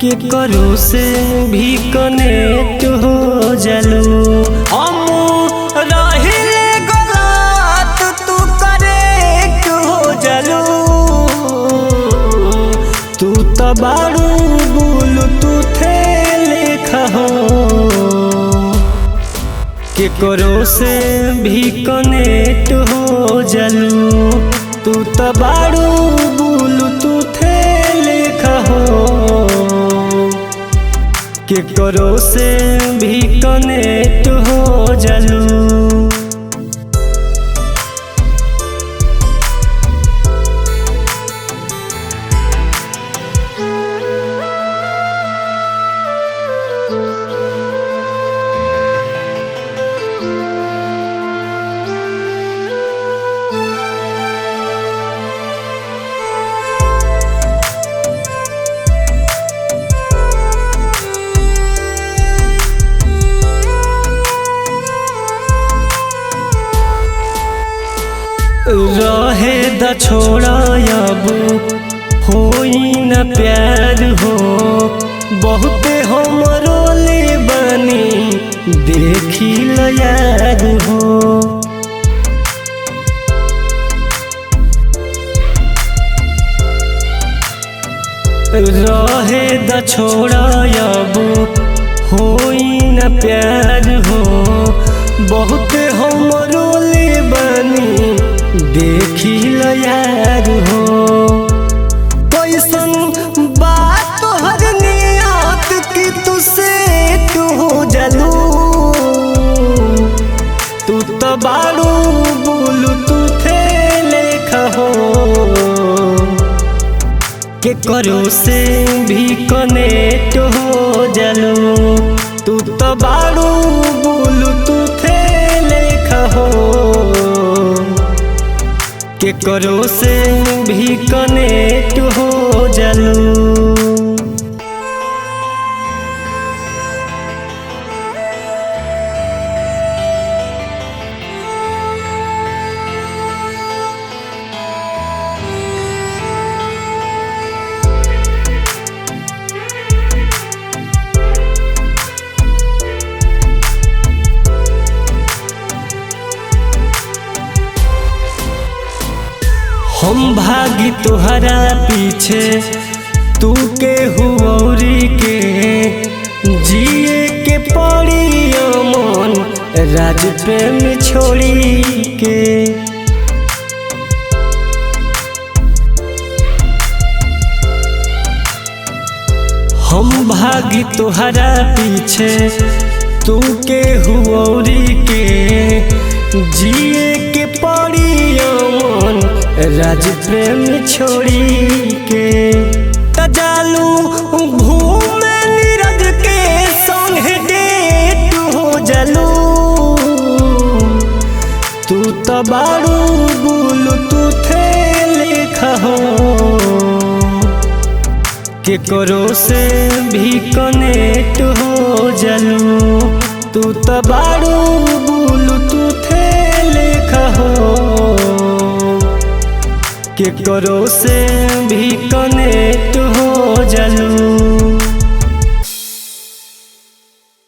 के करो से भी कनेक्ट हो जलू। हम रहिले गलत तू करेक्ट हो जलू। तू तो बारू बोलू तू थे लेखा हो के करो से भी कनेक्ट हो जलू। तू तो बारू बोलू तू थे लेखा हो के करो से भी कनेक्ट हो जलू। रहे द छोड़ा अब होई न प्यार हो। बहुते हमरो ले बनी देखी ल यार हो। रहे द छोड़ा अब होई न प्यार हो। बहुते हमरो ले बनी देखी ल यार हो। कैसन बात तोहर नियत की तुसे तू हो जलू। तू तो बारू बोलू तू थे लेखा हो के करो से भी कनेक्ट हो जलू। तू तो बारू बोलू तू थे लेखा हो के करो से भी कनेक्ट हो जलू। हम भागी तुहरा पीछे तू के हुऔरी के जिए के पड़ी अमन राज प्रेम छोड़ी के। हम भागी तुहरा पीछे तू के हुऔरी के जिए के पड़ी अमन राज प्रेम छोड़ी के। तजालू घूमे नीरज के संग डेट हो जलू। तू तो बारू बोलू तू थे लेखा हो के करो से भी कनेक्ट हो जलू। तू तो बारू बोलू तू थे लेखा हो के करो से भी कनेक्ट हो जलू।